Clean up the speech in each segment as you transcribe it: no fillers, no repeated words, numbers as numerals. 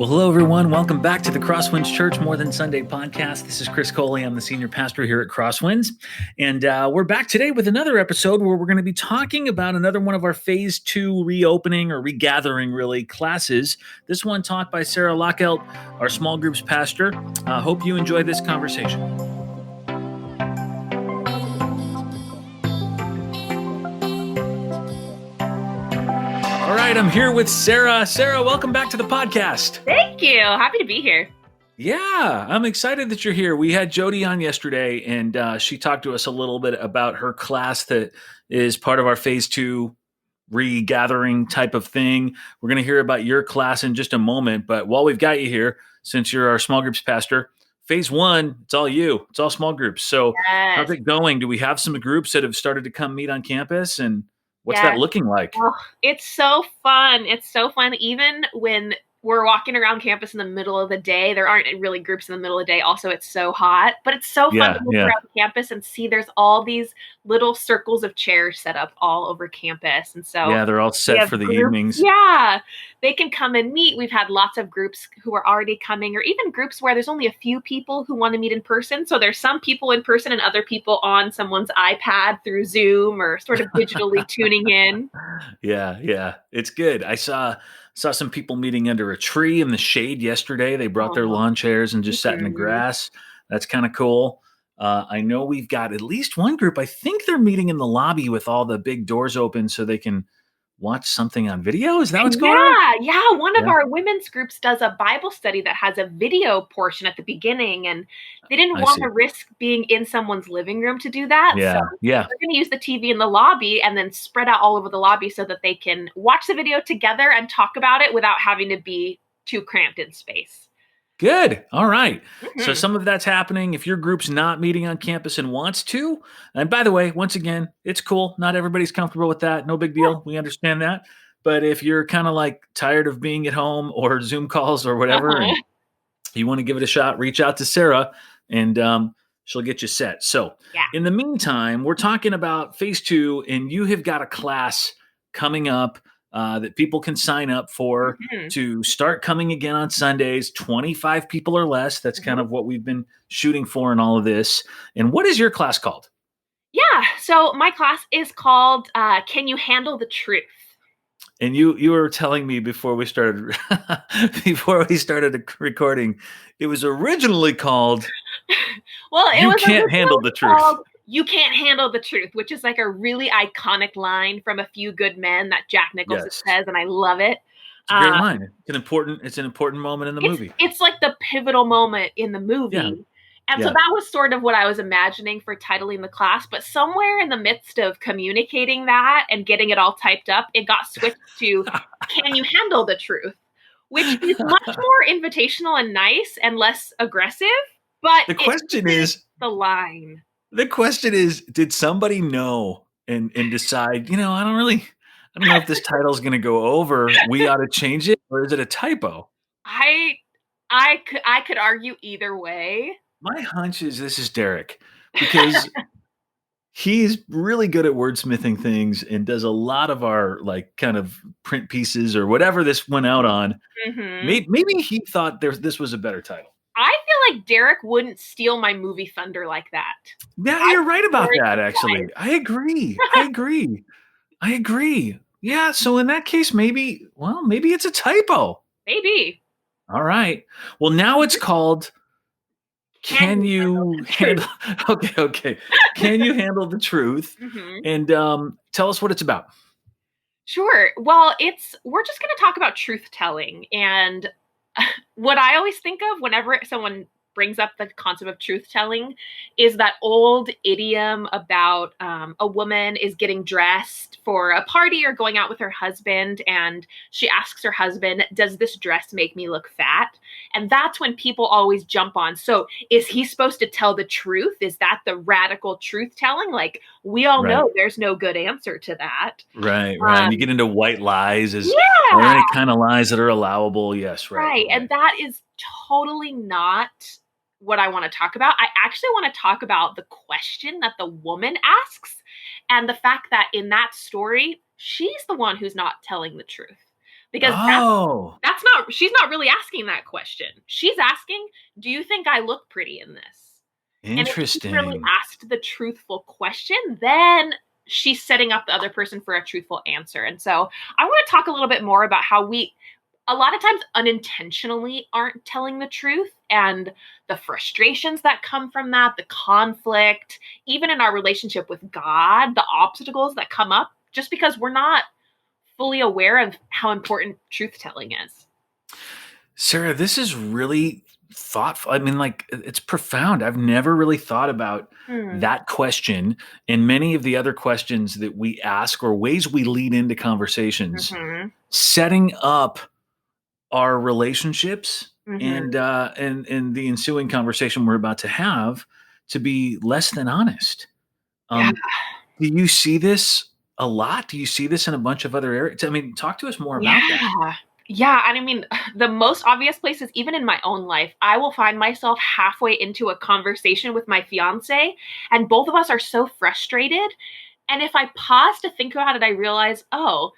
Well, hello, everyone. Welcome back to the CrossWinds Church More Than Sunday podcast. This is Chris Coley. I'm the senior pastor here at CrossWinds. And we're back today with another episode where we're going to be talking about another one of our Phase 2 reopening or regathering, really, classes. This one taught by Sarah Lochelt, our small groups pastor. Hope you enjoy this conversation. All right, I'm here with Sarah. Sarah, welcome back to the podcast. Thank you. Happy to be here. Yeah, I'm excited that you're here. We had Jody on yesterday, and she talked to us a little bit about her class that is part of our Phase 2 regathering type of thing. We're going to hear about your class in just a moment, but while we've got you here, since you're our small groups pastor, Phase 1, it's all you. It's all small groups. So How's it going? Do we have some groups that have started to come meet on campus, and what's that looking like? Oh, it's so fun. It's so fun. Even when we're walking around campus in the middle of the day, there aren't really groups in the middle of the day. Also, it's so hot, but it's so fun to look around campus and see there's all these little circles of chairs set up all over campus. And so they're all set for the evenings. Yeah, they can come and meet. We've had lots of groups who are already coming, or even groups where there's only a few people who want to meet in person. So there's some people in person and other people on someone's iPad through Zoom or sort of digitally tuning in. Yeah. It's good. I saw some people meeting under a tree in the shade yesterday. They brought their lawn chairs and just sat in the grass. That's kind of cool. I know we've got at least one group. I think they're meeting in the lobby with all the big doors open so they can watch something on video. Is that what's going on? Yeah. One of our women's groups does a Bible study that has a video portion at the beginning, and they didn't want to risk being in someone's living room to do that. So they're going to use the TV in the lobby and then spread out all over the lobby so that they can watch the video together and talk about it without having to be too cramped in space. Good. All right. So some of that's happening. If your group's not meeting on campus and wants to, and by the way, once again, it's cool. Not everybody's comfortable with that. No big deal. We understand that. But if you're kind of like tired of being at home or Zoom calls or whatever, and you want to give it a shot, reach out to Sarah and she'll get you set. So in the meantime, we're talking about Phase 2, and you have got a class coming up that people can sign up for to start coming again on Sundays, 25 people or less. That's kind of what we've been shooting for in all of this. And what is your class called? Yeah, so my class is called Can You Handle the Truth? And you were telling me before we started recording, it was originally called You Can't Handle the Truth. You Can't Handle the Truth, which is like a really iconic line from A Few Good Men that Jack Nicholson says, and I love it. It's a great line. It's an important moment in the movie. It's like the pivotal moment in the movie. Yeah. And so that was sort of what I was imagining for titling the class, but somewhere in the midst of communicating that and getting it all typed up, it got switched to Can You Handle the Truth, which is much more invitational and nice and less aggressive, but the question is the line. The question is, did somebody know and decide, I don't know if this title is going to go over. We ought to change it, or is it a typo? I could argue either way. My hunch is this is Derek, because he's really good at wordsmithing things and does a lot of our kind of print pieces or whatever this went out on. Maybe he thought this was a better title. I feel like Derek wouldn't steal my movie thunder like that. Yeah, you're right about that, actually. I agree. Yeah, so in that case, maybe it's a typo. Maybe. All right. Well, now it's called Can You Handle... Okay. Can You Handle the Truth? And tell us what it's about. Sure. Well, we're just going to talk about truth telling, and what I always think of whenever someone brings up the concept of truth telling is that old idiom about a woman is getting dressed for a party or going out with her husband, and she asks her husband, does this dress make me look fat? And that's when people always jump on. So is he supposed to tell the truth? Is that the radical truth telling? Like, we all know there's no good answer to that. Right. You get into white lies. Are there any kind of lies that are allowable? Yes. Right. And that is totally not what I want to talk about. I actually want to talk about the question that the woman asks and the fact that in that story, she's the one who's not telling the truth. because Oh, she's not really asking that question. She's asking, do you think I look pretty in this? And if she really interesting. asked the truthful question, then she's setting up the other person for a truthful answer. And so I want to talk a little bit more about how we a lot of times unintentionally aren't telling the truth, and the frustrations that come from that, the conflict, even in our relationship with God, the obstacles that come up just because we're not fully aware of how important truth telling is. Sarah, this is really thoughtful. I mean, like, it's profound. I've never really thought about Hmm. that question and many of the other questions that we ask or ways we lead into conversations, Mm-hmm. setting up our relationships Mm-hmm. and the ensuing conversation we're about to have to be less than honest. Yeah. Um, do you see this a lot? Do you see this in a bunch of other areas? I mean, talk to us more about that. Yeah. Yeah. And I mean, the most obvious places, even in my own life, I will find myself halfway into a conversation with my fiance, and both of us are so frustrated. And if I pause to think about it, I realize, oh,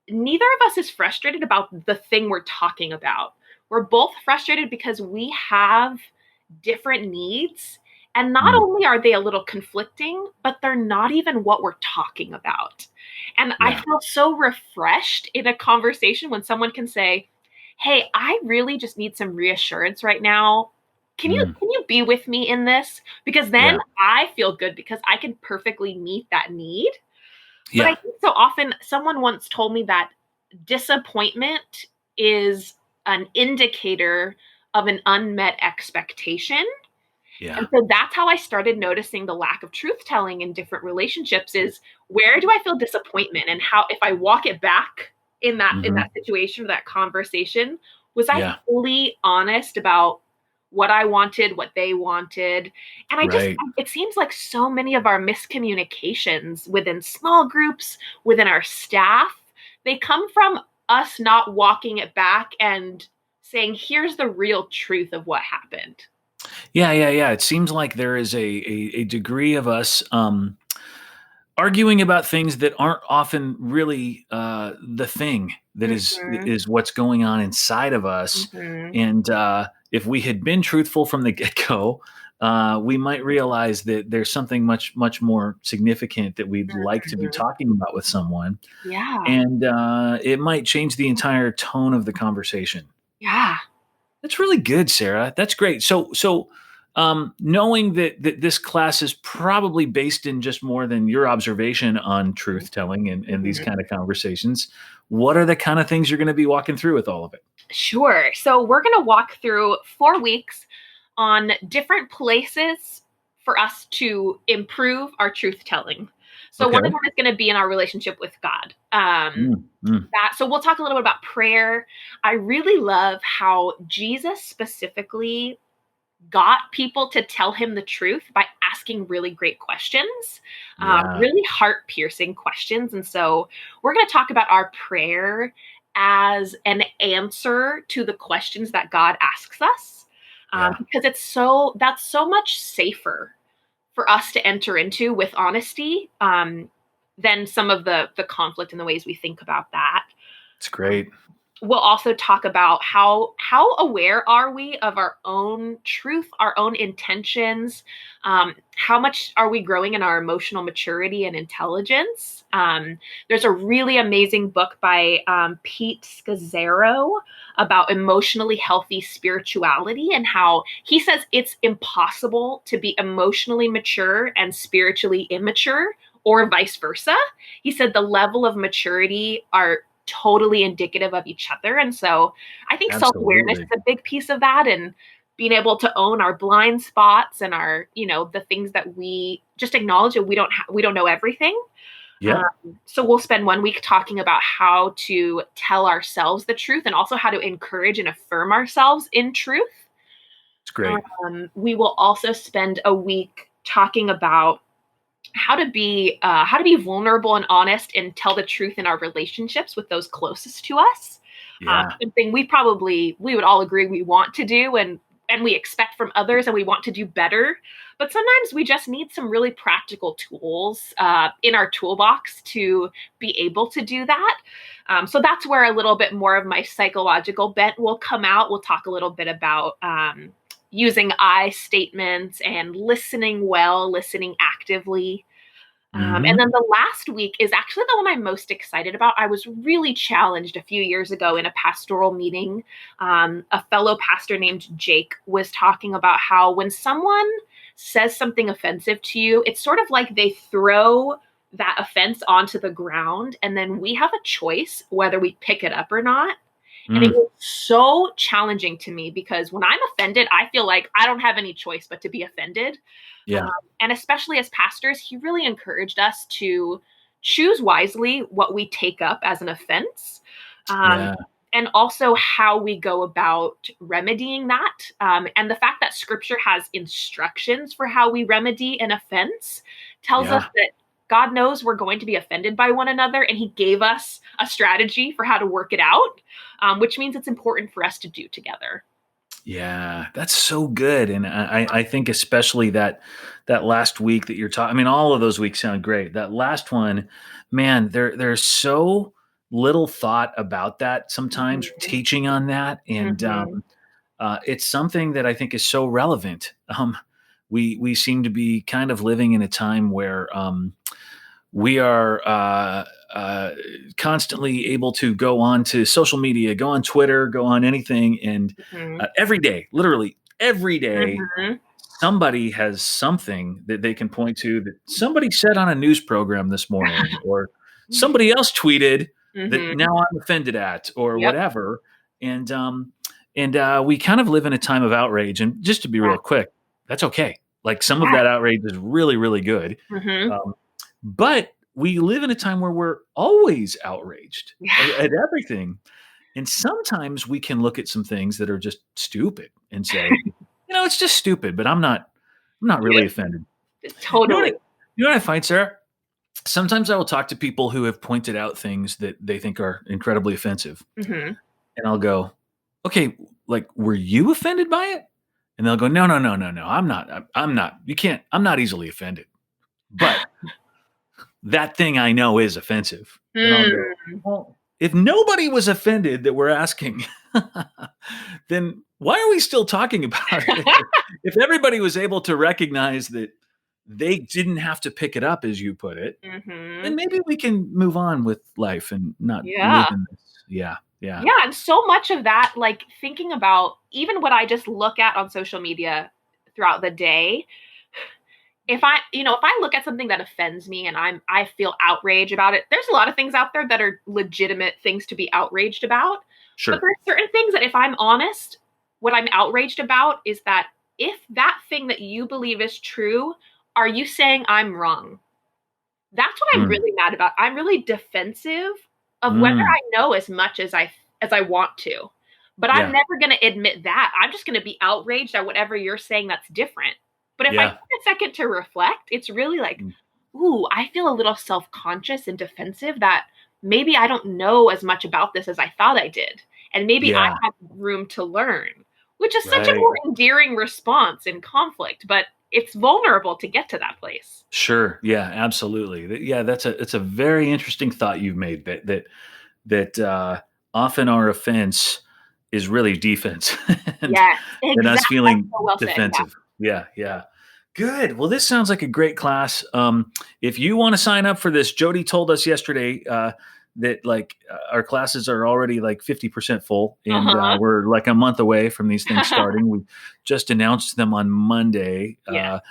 neither of us is frustrated about the thing we're talking about. We're both frustrated because we have different needs. And not Mm, only are they a little conflicting, but they're not even what we're talking about. And I yeah. feel so refreshed in a conversation when someone can say, "Hey, I really just need some reassurance right now. Mm, Can you be with me in this?" Because then yeah. I feel good because I can perfectly meet that need. But I Yeah. think so often someone once told me that disappointment is an indicator of an unmet expectation. Yeah. And so that's how I started noticing the lack of truth telling in different relationships is where do I feel disappointment, and how if I walk it back in Hmm. that situation or that conversation, was I Yeah. fully honest about what I wanted, what they wanted? And Right. it seems like so many of our miscommunications within small groups, within our staff, they come from us not walking it back and saying, here's the real truth of what happened. Yeah. Yeah. Yeah. It seems like there is a degree of us arguing about things that aren't often really the thing that Mhm. is what's going on inside of us. Mhm. And if we had been truthful from the get go, we might realize that there's something much more significant that we'd like to be Mhm. talking about with someone, Yeah. and it might change the entire tone of the conversation. Yeah. That's really good, Sarah. That's great. Knowing that this class is probably based in just more than your observation on truth telling and these Mhm. kind of conversations, what are the kind of things you're going to be walking through with all of it? Sure. So we're going to walk through 4 weeks on different places for us to improve our truth telling. So one of Okay. them is going to be in our relationship with God. Mm, mm, That so we'll talk a little bit about prayer. I really love how Jesus specifically got people to tell him the truth by asking really great questions, yeah. really heart piercing questions. And so we're going to talk about our prayer as an answer to the questions that God asks us, Yeah. because that's so much safer for us to enter into with honesty, than some of the conflict and the ways we think about that. It's great. We'll also talk about how aware are we of our own truth, our own intentions, how much are we growing in our emotional maturity and intelligence. There's a really amazing book by Pete Scazzaro about emotionally healthy spirituality, and how he says it's impossible to be emotionally mature and spiritually immature, or vice versa. He said the level of maturity are totally indicative of each other. And so I think self-awareness is Absolutely. a big piece of that, and being able to own our blind spots and our, the things that we just acknowledge that we don't know everything. Yep. So we'll spend 1 week talking about how to tell ourselves the truth, and also how to encourage and affirm ourselves in truth. It's great. We will also spend a week talking about how to be vulnerable and honest and tell the truth in our relationships with those closest to us. Yeah. Something we would all agree we want to do, and and we expect from others and we want to do better. But sometimes we just need some really practical tools in our toolbox to be able to do that. So that's where a little bit more of my psychological bent will come out. We'll talk a little bit about using I statements and listening well, listening actively. And then the last week is actually the one I'm most excited about. I was really challenged a few years ago in a pastoral meeting. A fellow pastor named Jake was talking about how when someone says something offensive to you, it's sort of like they throw that offense onto the ground, and then we have a choice whether we pick it up or not. And it was so challenging to me because when I'm offended, I feel like I don't have any choice but to be offended. Yeah. And especially as pastors, he really encouraged us to choose wisely what we take up as an offense. And also how we go about remedying that. And the fact that scripture has instructions for how we remedy an offense tells us that God knows we're going to be offended by one another, and he gave us a strategy for how to work it out, which means it's important for us to do together. Yeah, that's so good. And I think especially that last week that you're talking, I mean, all of those weeks sound great. That last one, man, there's so little thought about that sometimes, teaching on that. And it's something that I think is so relevant. We seem to be kind of living in a time where we are constantly able to go on to social media, go on Twitter, go on anything. And every day, literally every day, somebody has something that they can point to that somebody said on a news program this morning, or somebody else tweeted that now I'm offended at, or whatever. And we kind of live in a time of outrage. And just to be real quick, that's okay. Like some of that outrage is really, really good. But we live in a time where we're always outraged at everything. And sometimes we can look at some things that are just stupid and say, it's just stupid, but I'm not really offended. Totally. You know what I find, Sarah? Sometimes I will talk to people who have pointed out things that they think are incredibly offensive. And I'll go, okay, like, were you offended by it? And they'll go, no, I'm not, you can't, I'm not easily offended. But that thing I know is offensive. And I'll go, well, if nobody was offended that we're asking, then why are we still talking about it? If everybody was able to recognize that they didn't have to pick it up, as you put it, then maybe we can move on with life and not live in this. Yeah. And so much of that, like thinking about even what I just look at on social media throughout the day, if I look at something that offends me and I feel outraged about it, there's a lot of things out there that are legitimate things to be outraged about. Sure. But there's certain things that if I'm honest, what I'm outraged about is that if that thing that you believe is true, are you saying I'm wrong? That's what I'm really mad about. I'm really defensive of whether I know as much as I want to. But I'm never going to admit that. I'm just going to be outraged at whatever you're saying that's different. But if I take a second to reflect, it's really like, ooh, I feel a little self-conscious and defensive that maybe I don't know as much about this as I thought I did. And maybe I have room to learn, which is such a more endearing response in conflict, but it's vulnerable to get to that place. Sure. Yeah, absolutely. Yeah, it's a very interesting thought you've made, that often our offense is really defense. And us feeling defensive. Yeah. Good. Well, this sounds like a great class. If you want to sign up for this, Jody told us yesterday that our classes are already like 50% full, and we're like a month away from these things starting. We just announced them on Monday, or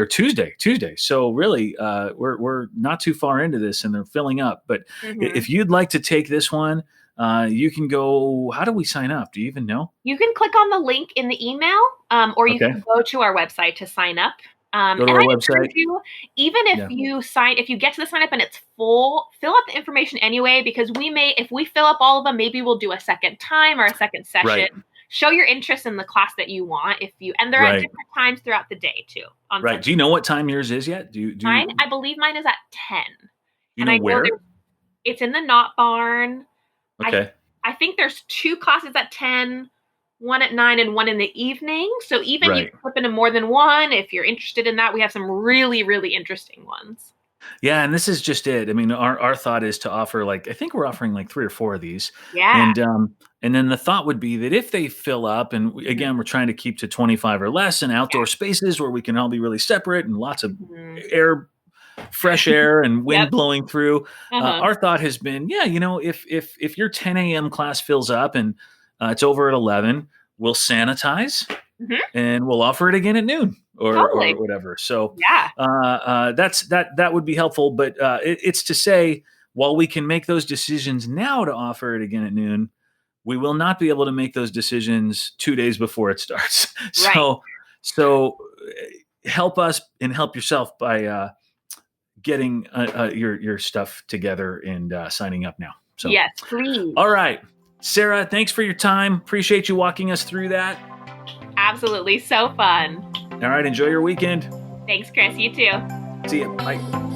Tuesday. So really, we're not too far into this, and they're filling up. But if you'd like to take this one, you can go. How do we sign up? Do you even know? You can click on the link in the email, or you can go to our website to sign up. Go to our website. Even if you get to the sign up and it's full, fill out the information anyway, because if we fill up all of them, maybe we'll do a second time or a second session. Right. Show your interest in the class that you want. And they're at different times throughout the day too. Right. Do you know what time yours is yet? Mine? I believe mine is at 10. You know where? It's in the Knot Barn. Okay. I think there's 2 classes at 10. one at 9 and one in the evening. So even you Right. can flip into more than one if you're interested in that. We have some really, really interesting ones. Yeah, and this is just it. I mean, our thought is to offer like I think we're offering like 3 or 4 of these, Yeah. and then the thought would be that if they fill up, and Mhm. again, we're trying to keep to 25 or less in outdoor spaces where we can all be really separate and lots of Mhm. air, fresh air, and Yep. wind blowing through. Uh-huh. Our thought has been, yeah, if your 10 a.m. class fills up and it's over at 11, we'll sanitize Mhm. and we'll offer it again at noon or Totally. whatever. So Yeah. that would be helpful. But it's to say, while we can make those decisions now to offer it again at noon, we will not be able to make those decisions 2 days before it starts. Right. So help us and help yourself by getting your stuff together and signing up now. So, Yes, please. all right, Sarah, thanks for your time. Appreciate you walking us through that. Absolutely. So fun. All right, enjoy your weekend. Thanks, Chris. You too. See you. Bye.